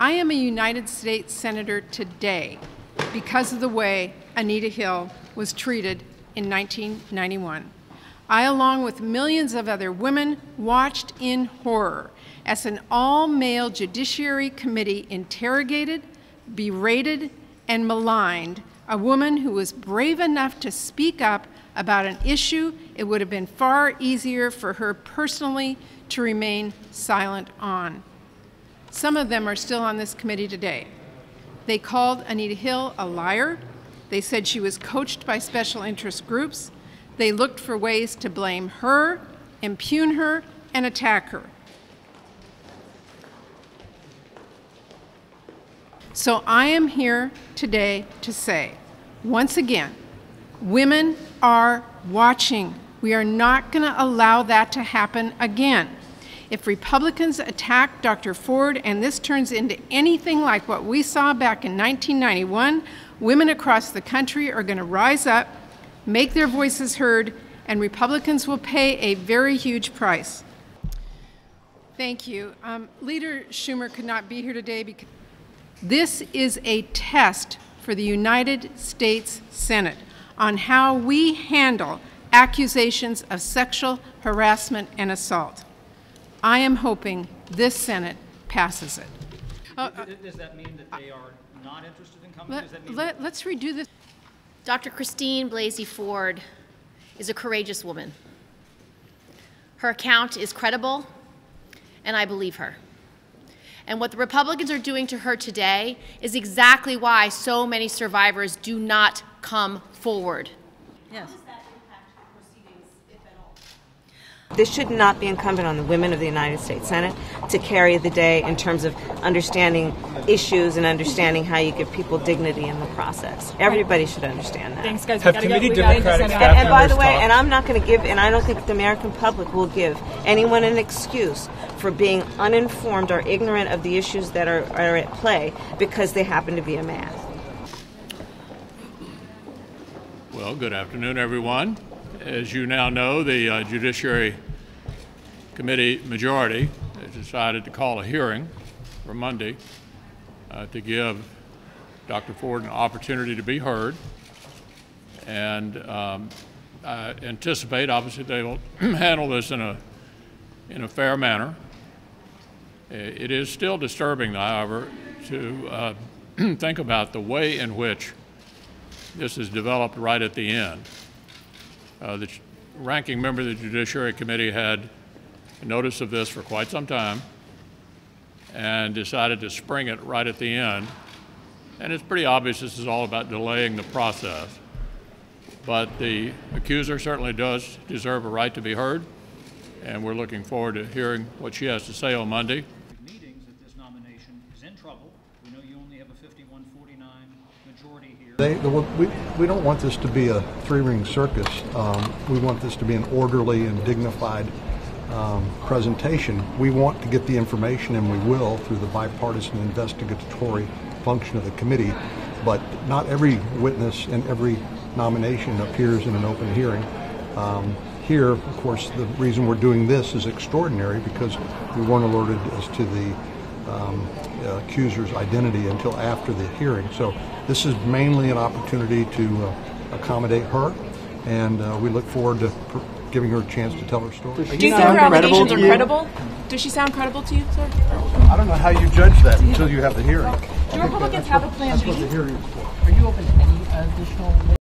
I am a United States Senator today because of the way Anita Hill was treated in 1991. I, along with millions of other women, watched in horror as an all-male Judiciary Committee interrogated, berated, and maligned a woman who was brave enough to speak up about an issue it would have been far easier for her personally to remain silent on. Some of them are still on this committee today. They called Anita Hill a liar. They said she was coached by special interest groups. They looked for ways to blame her, impugn her, and attack her. So I am here today to say, once again, women are watching. We are not going to allow that to happen again. If Republicans attack Dr. Ford and this turns into anything like what we saw back in 1991, women across the country are going to rise up, make their voices heard, and Republicans will pay a very huge price. Thank you. Leader Schumer could not be here today because this is a test for the United States Senate on how we handle accusations of sexual harassment and assault. I am hoping this Senate passes it. Does that mean that they are not interested in coming? Let's redo this. Dr. Christine Blasey Ford is a courageous woman. Her account is credible, and I believe her. And what the Republicans are doing to her today is exactly why so many survivors do not come forward. Yes. This should not be incumbent on the women of the United States Senate to carry the day in terms of understanding issues and understanding how you give people dignity in the process. Everybody should understand that. Thanks, guys. Have committee Democratic staff And by the way, talk? and I'm not going to give, and I don't think the American public will give anyone an excuse for being uninformed or ignorant of the issues that are at play because they happen to be a man. Well, good afternoon, everyone. As you now know, the Judiciary Committee majority has decided to call a hearing for Monday to give Dr. Ford an opportunity to be heard. And I anticipate, obviously, they will handle this in a fair manner. It is still disturbing, however, to think about the way in which this is developed right at the end. The ranking member of the Judiciary Committee had notice of this for quite some time and decided to spring it right at the end. And it's pretty obvious this is all about delaying the process. But the accuser certainly does deserve a right to be heard, and we're looking forward to hearing what she has to say on Monday. Meetings that this nomination is in trouble. We know you only have a 51-49 majority here. We don't want this to be a three-ring circus. We want this to be an orderly and dignified presentation. We want to get the information, and we will, through the bipartisan investigatory function of the committee, but not every witness and every nomination appears in an open hearing. Here, of course, the reason we're doing this is extraordinary because we weren't alerted as to the accuser's identity until after the hearing. So this is mainly an opportunity to accommodate her, and we look forward to giving her a chance to tell her story. Do you think her allegations are credible? Does she sound credible to you, sir? I don't know how you judge that until you have the hearing. Do Republicans have a plan B? That's what the hearing is for. Are you open to any additional